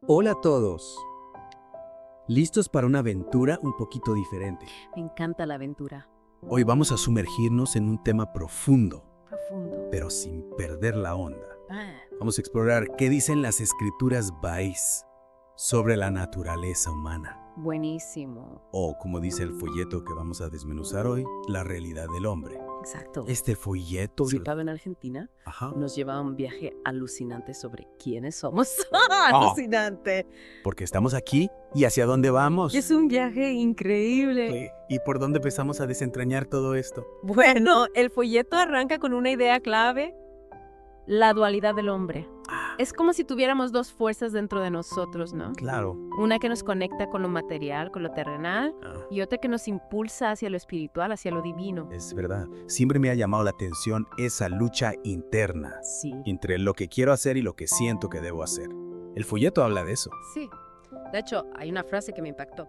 Hola a todos. ¿Listos para una aventura un poquito diferente? Me encanta la aventura. Hoy vamos a sumergirnos en un tema profundo, Profundo. pero sin perder la onda. Ah, Vamos a explorar qué dicen las escrituras Bahís sobre la naturaleza humana. buenísimo. O, como dice el folleto que vamos a desmenuzar hoy, la realidad del hombre. Exacto. Este folleto... Ubicado en Argentina, Ajá. nos lleva a un viaje alucinante sobre quiénes somos. Oh. Alucinante. Porque estamos aquí y hacia dónde vamos. Es un viaje increíble. ¿Y por dónde empezamos a desentrañar todo esto? Bueno, el folleto arranca con una idea clave: la dualidad del hombre. Es como si tuviéramos dos fuerzas dentro de nosotros, ¿no? Claro. Una que nos conecta con lo material, con lo terrenal, y otra que nos impulsa hacia lo espiritual, hacia lo divino. Es verdad. Siempre me ha llamado la atención esa lucha interna Sí. entre lo que quiero hacer y lo que siento que debo hacer. El folleto habla de eso. Sí. De hecho, hay una frase que me impactó.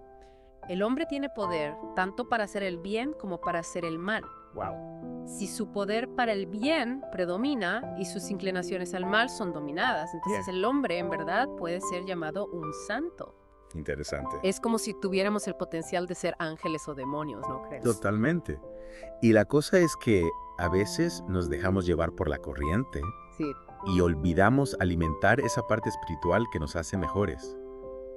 El hombre tiene poder tanto para hacer el bien como para hacer el mal. Wow. Si su poder para el bien predomina y sus inclinaciones al mal son dominadas, entonces el hombre en verdad puede ser llamado un santo. Interesante. Es como si tuviéramos el potencial de ser ángeles o demonios, ¿no crees? Totalmente. Y la cosa es que a veces nos dejamos llevar por la corriente Sí. y olvidamos alimentar esa parte espiritual que nos hace mejores.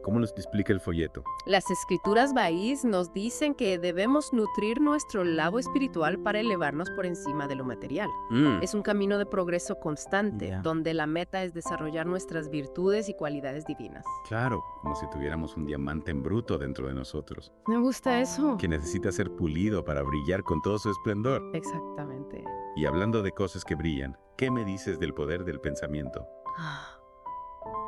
¿Cómo nos explica el folleto? Las escrituras Bahís nos dicen que debemos nutrir nuestro lado espiritual para elevarnos por encima de lo material. Es un camino de progreso constante, Ya. donde la meta es desarrollar nuestras virtudes y cualidades divinas. Claro, como si tuviéramos un diamante en bruto dentro de nosotros, Me gusta eso. que necesita ser pulido para brillar con todo su esplendor. Exactamente. Y hablando de cosas que brillan, ¿qué me dices del poder del pensamiento?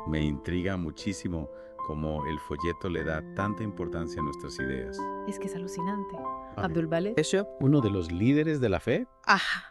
Me intriga muchísimo cómo el folleto le da tanta importancia a nuestras ideas. Es que es alucinante. A ver. Abdul-Baled. Uno de los líderes de la fe,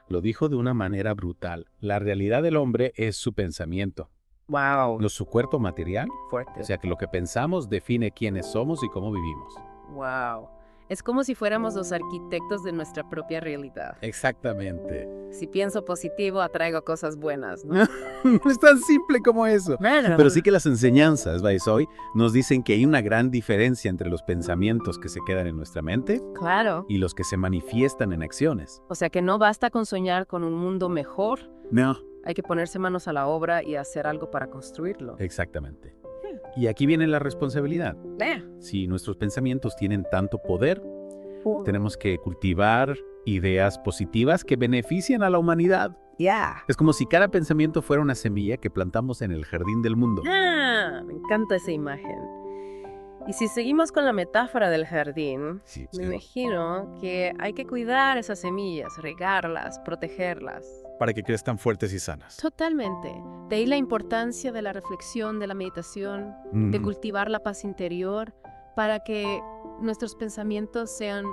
lo dijo de una manera brutal. La realidad del hombre es su pensamiento, Wow. no su cuerpo material. Fuerte. O sea que lo que pensamos define quiénes somos y cómo vivimos. Wow. Es como si fuéramos los arquitectos de nuestra propia realidad. Exactamente. Si pienso positivo, atraigo cosas buenas, ¿no? No es tan simple como eso. Pero sí que las enseñanzas, hoy nos dicen que hay una gran diferencia entre los pensamientos que se quedan en nuestra mente Claro. y los que se manifiestan en acciones. O sea que no basta con soñar con un mundo mejor, No. hay que ponerse manos a la obra y hacer algo para construirlo. Exactamente. Y aquí viene la responsabilidad. Eh. Si nuestros pensamientos tienen tanto poder, tenemos que cultivar ideas positivas que beneficien a la humanidad. Ya. Es como si cada pensamiento fuera una semilla que plantamos en el jardín del mundo. Me encanta esa imagen. Y si seguimos con la metáfora del jardín, Sí, me imagino que hay que cuidar esas semillas, regarlas, protegerlas. para que crezcan fuertes y sanas. Totalmente. De ahí la importancia de la reflexión, de la meditación, de cultivar la paz interior, para que nuestros pensamientos sean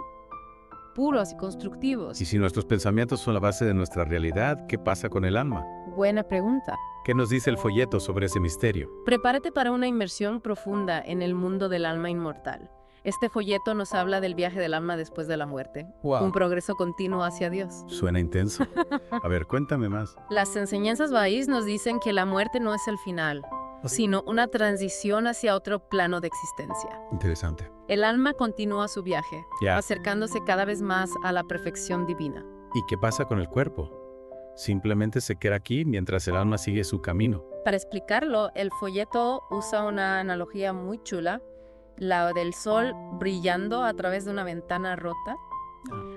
puros y constructivos. Y si nuestros pensamientos son la base de nuestra realidad, ¿qué pasa con el alma? Buena pregunta. ¿Qué nos dice el folleto sobre ese misterio? Prepárate para una inmersión profunda en el mundo del alma inmortal. Este folleto nos habla del viaje del alma después de la muerte, un progreso continuo hacia Dios. Suena intenso. A ver, cuéntame más. Las enseñanzas Bahís nos dicen que la muerte no es el final, sino una transición hacia otro plano de existencia. Interesante. El alma continúa su viaje, Ya. acercándose cada vez más a la perfección divina. ¿Y qué pasa con el cuerpo? Simplemente se queda aquí mientras el alma sigue su camino. Para explicarlo, el folleto usa una analogía muy chula, la del sol brillando a través de una ventana rota.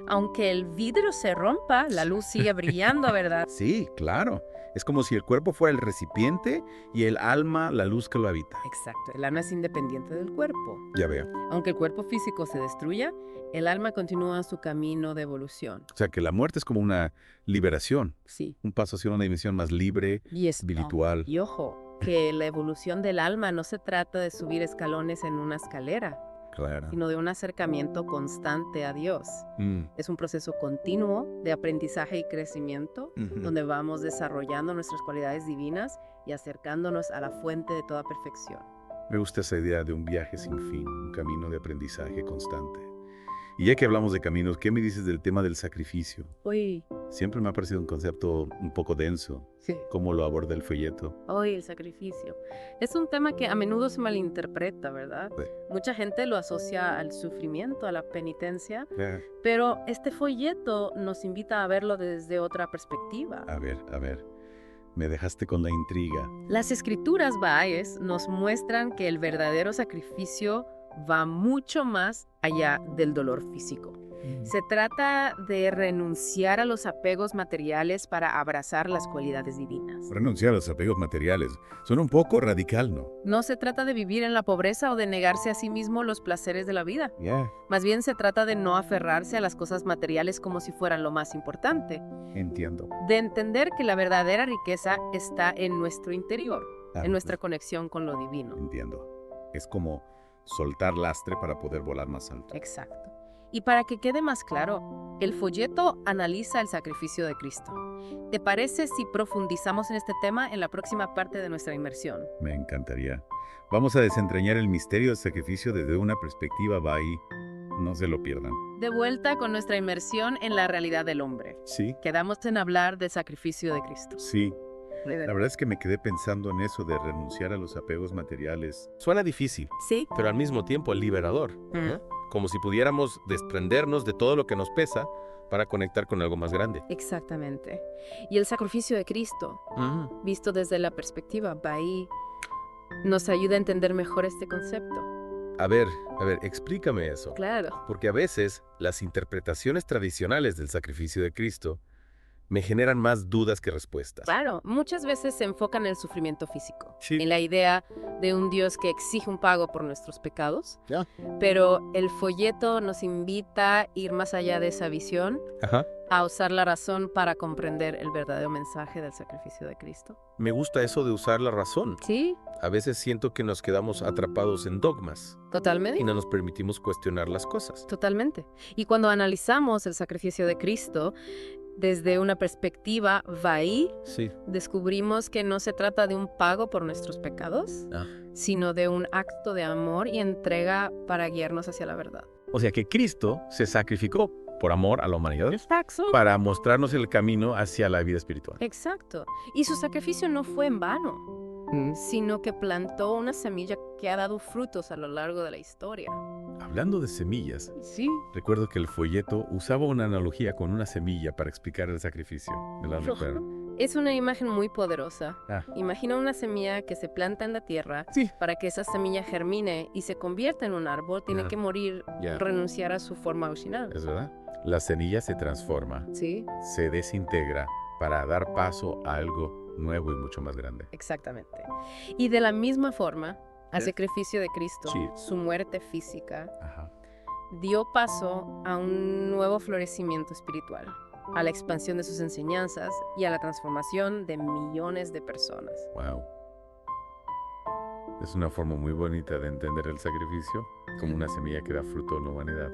Aunque el vidrio se rompa, la luz sigue brillando, ¿verdad? Sí, claro. Es como si el cuerpo fuera el recipiente y el alma la luz que lo habita. Exacto, el alma es independiente del cuerpo. Ya veo. Aunque el cuerpo físico se destruya, el alma continúa su camino de evolución. O sea que la muerte es como una liberación, Sí. un paso hacia una dimensión más libre, Y espiritual. Y ojo, que la evolución del alma no se trata de subir escalones en una escalera. Claro. sino de un acercamiento constante a Dios. Es un proceso continuo de aprendizaje y crecimiento, donde vamos desarrollando nuestras cualidades divinas y acercándonos a la fuente de toda perfección. Me gusta esa idea de un viaje sin fin, un camino de aprendizaje constante. Y ya que hablamos de caminos, ¿qué me dices del tema del sacrificio? Uy, Siempre me ha parecido un concepto un poco denso. sí. ¿Cómo lo aborda el folleto? Hoy el sacrificio. Es un tema que a menudo se malinterpreta, ¿verdad? Sí. Mucha gente lo asocia al sufrimiento, a la penitencia, Eh, pero este folleto nos invita a verlo desde otra perspectiva. A ver, me dejaste con la intriga. Las escrituras bahá'íes nos muestran que el verdadero sacrificio va mucho más allá del dolor físico. Se trata de renunciar a los apegos materiales para abrazar las cualidades divinas. Renunciar a los apegos materiales. Suena un poco radical, ¿no? No se trata de vivir en la pobreza o de negarse a sí mismo los placeres de la vida. Más bien se trata de no aferrarse a las cosas materiales como si fueran lo más importante. Entiendo. De entender que la verdadera riqueza está en nuestro interior, en nuestra conexión con lo divino. Entiendo. Es como soltar lastre para poder volar más alto. Exacto. Y para que quede más claro, el folleto analiza el sacrificio de Cristo. ¿Te parece si profundizamos en este tema en la próxima parte de nuestra inmersión? Me encantaría. Vamos a desentrañar el misterio del sacrificio desde una perspectiva Bahá'í. No se lo pierdan. De vuelta con nuestra inmersión en la realidad del hombre. Sí, Quedamos en hablar del sacrificio de Cristo. sí. La verdad es que me quedé pensando en eso de renunciar a los apegos materiales. Suena difícil, Sí. pero al mismo tiempo liberador, ¿no? Como si pudiéramos desprendernos de todo lo que nos pesa para conectar con algo más grande. Exactamente. Y el sacrificio de Cristo, visto desde la perspectiva Bahá'í, nos ayuda a entender mejor este concepto. A ver, explícame eso. Claro. Porque a veces las interpretaciones tradicionales del sacrificio de Cristo me generan más dudas que respuestas. Claro, muchas veces se enfocan en el sufrimiento físico, Sí. en la idea de un Dios que exige un pago por nuestros pecados, Ya. pero el folleto nos invita a ir más allá de esa visión, Ajá. a usar la razón para comprender el verdadero mensaje del sacrificio de Cristo. Me gusta eso de usar la razón. Sí, A veces siento que nos quedamos atrapados en dogmas totalmente. y no nos permitimos cuestionar las cosas. Totalmente. Y cuando analizamos el sacrificio de Cristo desde una perspectiva Bahá'í, Sí. descubrimos que no se trata de un pago por nuestros pecados, Ah. sino de un acto de amor y entrega para guiarnos hacia la verdad. O sea que Cristo se sacrificó por amor a la humanidad Exacto. para mostrarnos el camino hacia la vida espiritual. Exacto. Y su sacrificio no fue en vano, sino que plantó una semilla que ha dado frutos a lo largo de la historia. Hablando de semillas, Sí. recuerdo que el folleto usaba una analogía con una semilla para explicar el sacrificio. Me la recuerdo. Es una imagen muy poderosa. Ah. Imagina una semilla que se planta en la tierra. Sí. Para que esa semilla germine y se convierta en un árbol, tiene Ya. que morir, Ya. renunciar a su forma original. ¿Es verdad? La semilla se transforma, Sí, se desintegra para dar paso a algo nuevo y mucho más grande. exactamente. Y de la misma forma, al Sí. sacrificio de Cristo, Sí. su muerte física, Ajá. dio paso a un nuevo florecimiento espiritual, a la expansión de sus enseñanzas y a la transformación de millones de personas. Wow. Es una forma muy bonita de entender el sacrificio, como una semilla que da fruto a la humanidad.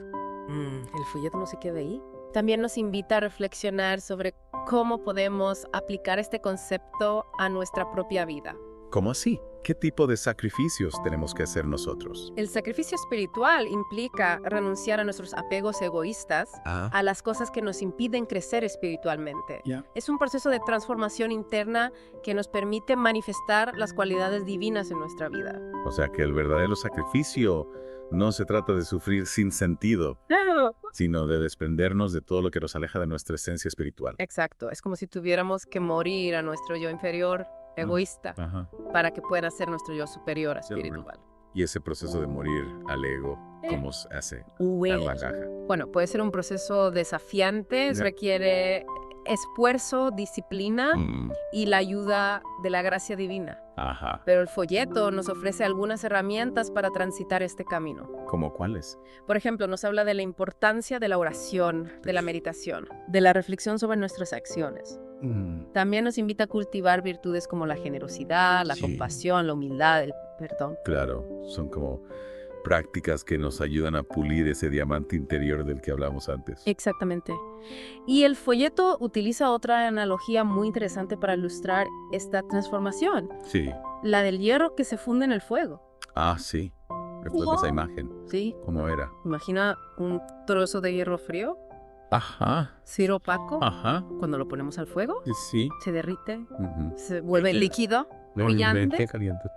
El folleto no se queda ahí. También nos invita a reflexionar sobre cómo podemos aplicar este concepto a nuestra propia vida. ¿Cómo así? ¿Qué tipo de sacrificios tenemos que hacer nosotros? El sacrificio espiritual implica renunciar a nuestros apegos egoístas, a las cosas que nos impiden crecer espiritualmente. Ya. Es un proceso de transformación interna que nos permite manifestar las cualidades divinas en nuestra vida. O sea que el verdadero sacrificio no se trata de sufrir sin sentido, sino de desprendernos de todo lo que nos aleja de nuestra esencia espiritual. Exacto, es como si tuviéramos que morir a nuestro yo inferior, egoísta, Ajá. para que pueda ser nuestro yo superior Sí, espiritual. Y ese proceso de morir al ego, ¿cómo se hace? A Bueno. la caja. Bueno, puede ser un proceso desafiante, Ya. requiere esfuerzo, disciplina Mm, y la ayuda de la gracia divina. Ajá. Pero el folleto nos ofrece algunas herramientas para transitar este camino. ¿Cómo cuáles? Por ejemplo, nos habla de la importancia de la oración, de la meditación, de la reflexión sobre nuestras acciones. También nos invita a cultivar virtudes como la generosidad, la Sí. compasión, la humildad, el perdón. Claro, son como prácticas que nos ayudan a pulir ese diamante interior del que hablamos antes. Exactamente. Y el folleto utiliza otra analogía muy interesante para ilustrar esta transformación, Sí. la del hierro que se funde en el fuego. Ah, sí. Recuerdo esa imagen. Sí, ¿Cómo era? imagina un trozo de hierro frío, Ajá, cero opaco, ajá, cuando lo ponemos al fuego, sí. se derrite, Ujú. se vuelve líquido, brillante. Caliente.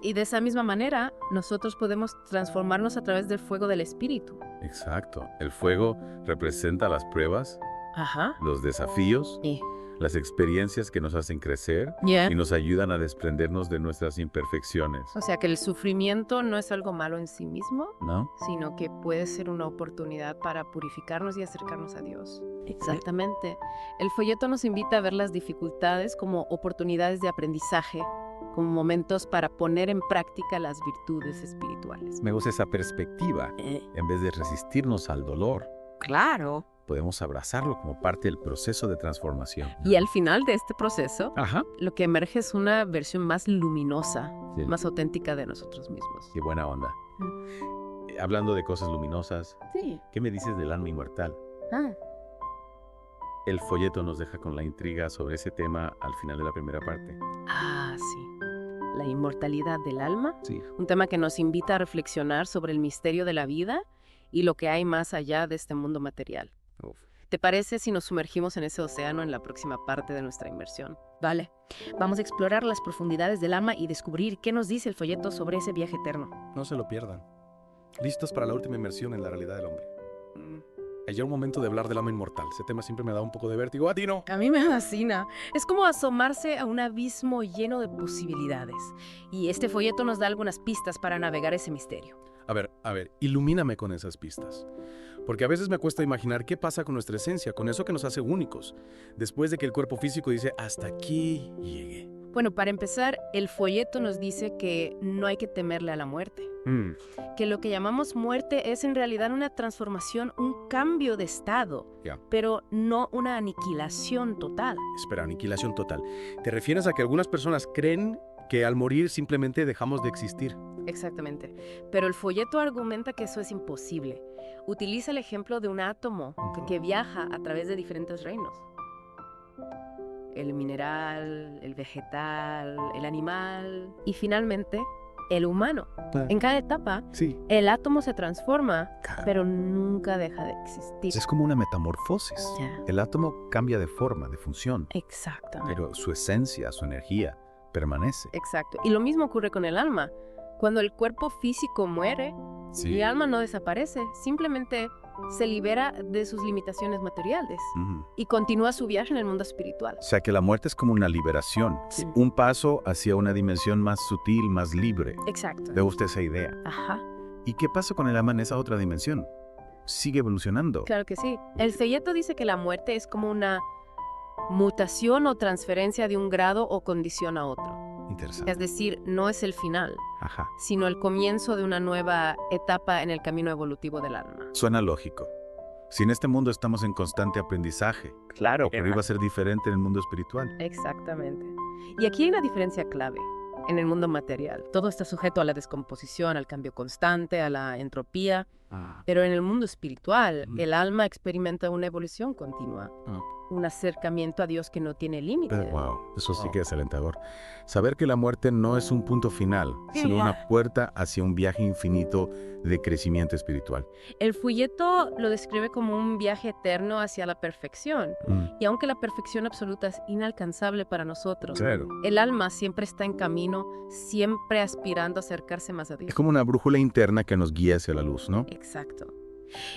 Y de esa misma manera, nosotros podemos transformarnos a través del fuego del espíritu. Exacto. El fuego representa las pruebas, Ajá. los desafíos, Y las experiencias que nos hacen crecer y nos ayudan a desprendernos de nuestras imperfecciones. O sea que el sufrimiento no es algo malo en sí mismo, ¿No? sino que puede ser una oportunidad para purificarnos y acercarnos a Dios. Exactamente. El folleto nos invita a ver las dificultades como oportunidades de aprendizaje, como momentos para poner en práctica las virtudes espirituales. Me gusta esa perspectiva. En vez de resistirnos al dolor, Claro. podemos abrazarlo como parte del proceso de transformación. Y al final de este proceso, Ajá. lo que emerge es una versión más luminosa, Sí. más auténtica de nosotros mismos. Qué buena onda. Hablando de cosas luminosas, Sí. ¿qué me dices del alma inmortal? El folleto nos deja con la intriga sobre ese tema al final de la primera parte. Ah, sí. La inmortalidad del alma. Sí. Un tema que nos invita a reflexionar sobre el misterio de la vida y lo que hay más allá de este mundo material. Uf. ¿Te parece si nos sumergimos en ese océano en la próxima parte de nuestra inmersión? Vale. Vamos a explorar las profundidades del alma y descubrir qué nos dice el folleto sobre ese viaje eterno. No se lo pierdan. Listos para la última inmersión en la realidad del hombre. Ya un momento de hablar del alma inmortal. Ese tema siempre me da un poco de vértigo. ¿A ti no? A mí me fascina. Es como asomarse a un abismo lleno de posibilidades. Y este folleto nos da algunas pistas para navegar ese misterio. A ver, ilumíname con esas pistas. Porque a veces me cuesta imaginar qué pasa con nuestra esencia, con eso que nos hace únicos, después de que el cuerpo físico dice, hasta aquí llegué. Bueno, para empezar, el folleto nos dice que no hay que temerle a la muerte. Que lo que llamamos muerte es en realidad una transformación, un cambio de estado, Ya. pero no una aniquilación total. Espera, aniquilación total. ¿Te refieres a que algunas personas creen que al morir simplemente dejamos de existir? Exactamente. Pero el folleto argumenta que eso es imposible. Utiliza el ejemplo de un átomo que viaja a través de diferentes reinos. El mineral, el vegetal, el animal y finalmente el humano. En cada etapa, Sí. el átomo se transforma, pero nunca deja de existir. Es como una metamorfosis. Ya. El átomo cambia de forma, de función, Exactamente. pero su esencia, su energía, permanece. Exacto. Y lo mismo ocurre con el alma. Cuando el cuerpo físico muere, Sí. el alma no desaparece, simplemente se libera de sus limitaciones materiales Ujú. y continúa su viaje en el mundo espiritual. O sea que la muerte es como una liberación, Sí. un paso hacia una dimensión más sutil, más libre. Exacto. ¿Le gusta esa idea? Ajá, ¿Y qué pasa con el alma en esa otra dimensión? Sigue evolucionando. claro que sí. El folleto dice que la muerte es como una mutación o transferencia de un grado o condición a otro. Interesante. Es decir, no es el final, Ajá. sino el comienzo de una nueva etapa en el camino evolutivo del alma. Suena lógico. Si en este mundo estamos en constante aprendizaje, Claro. pero iba a ser diferente en el mundo espiritual. Exactamente. Y aquí hay una diferencia clave. En el mundo material, todo está sujeto a la descomposición, al cambio constante, a la entropía. Pero en el mundo espiritual, el alma experimenta una evolución continua, un acercamiento a Dios que no tiene límite. Wow, eso sí que es alentador. Saber que la muerte no es un punto final, sino una puerta hacia un viaje infinito de crecimiento espiritual. El folleto lo describe como un viaje eterno hacia la perfección. Y aunque la perfección absoluta es inalcanzable para nosotros, Claro. el alma siempre está en camino, siempre aspirando a acercarse más a Dios. Es como una brújula interna que nos guía hacia la luz, ¿no? Exacto.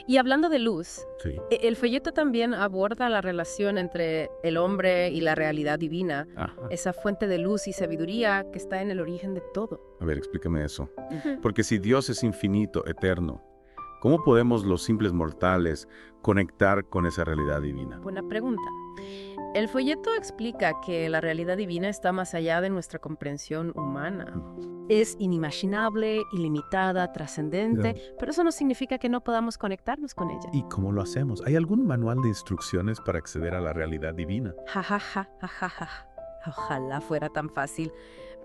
Y hablando de luz, Sí. el folleto también aborda la relación entre el hombre y la realidad divina, Ajá. esa fuente de luz y sabiduría que está en el origen de todo. A ver, explícame eso. Porque si Dios es infinito, eterno, ¿cómo podemos los simples mortales conectar con esa realidad divina? Buena pregunta. El folleto explica que la realidad divina está más allá de nuestra comprensión humana. Es inimaginable, ilimitada, trascendente, pero eso no significa que no podamos conectarnos con ella. ¿Y cómo lo hacemos? ¿Hay algún manual de instrucciones para acceder a la realidad divina? Ja, ja, ja, ja, ja, ja. Ojalá fuera tan fácil.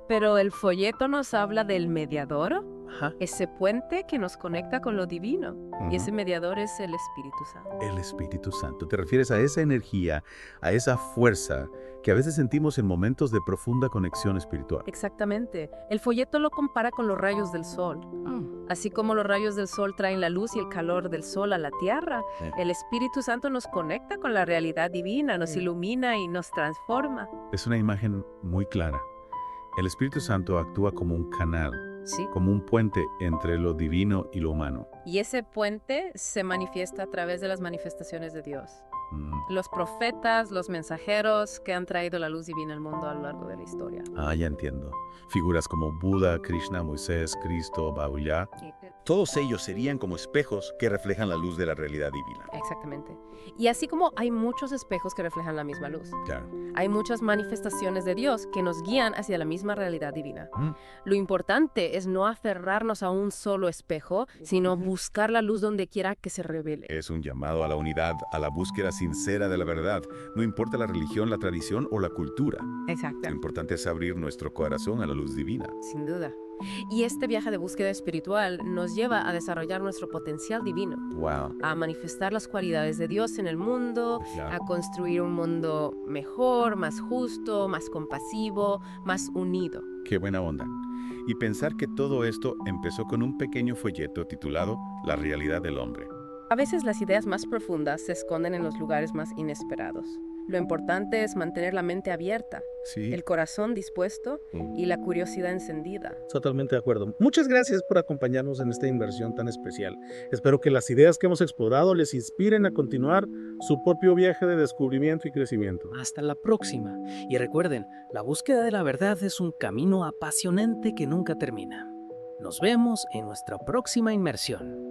Pero el folleto nos habla del mediador Ajá. ese puente que nos conecta con lo divino. Y ese mediador es el Espíritu Santo. El Espíritu Santo. ¿Te refieres a esa energía, a esa fuerza que a veces sentimos en momentos de profunda conexión espiritual? Exactamente. El folleto lo compara con los rayos del sol. Así como los rayos del sol traen la luz y el calor del sol a la tierra, el Espíritu Santo nos conecta con la realidad divina, nos ilumina y nos transforma. Es una imagen muy clara. El Espíritu Santo actúa como un canal, Sí. como un puente entre lo divino y lo humano. Y ese puente se manifiesta a través de las manifestaciones de Dios. Los profetas, los mensajeros que han traído la luz divina al mundo a lo largo de la historia. Ah, ya entiendo. Figuras como Buda, Krishna, Moisés, Cristo, Baúya. Todos ellos serían como espejos que reflejan la luz de la realidad divina. Exactamente. Y así como hay muchos espejos que reflejan la misma luz, Claro. hay muchas manifestaciones de Dios que nos guían hacia la misma realidad divina. Lo importante es no aferrarnos a un solo espejo, sino buscar la luz donde quiera que se revele. Es un llamado a la unidad, a la búsqueda sincera de la verdad. No importa la religión, la tradición o la cultura. Exacto. Lo importante es abrir nuestro corazón a la luz divina. Sin duda. Y este viaje de búsqueda espiritual nos lleva a desarrollar nuestro potencial divino, Wow. a manifestar las cualidades de Dios en el mundo, a construir un mundo mejor, más justo, más compasivo, más unido. Qué buena onda. Y pensar que todo esto empezó con un pequeño folleto titulado La realidad del hombre. A veces las ideas más profundas se esconden en los lugares más inesperados. Lo importante es mantener la mente abierta, Sí. el corazón dispuesto y la curiosidad encendida. Totalmente de acuerdo. Muchas gracias por acompañarnos en esta inversión tan especial. Espero que las ideas que hemos explorado les inspiren a continuar su propio viaje de descubrimiento y crecimiento. Hasta la próxima. Y recuerden, la búsqueda de la verdad es un camino apasionante que nunca termina. Nos vemos en nuestra próxima inmersión.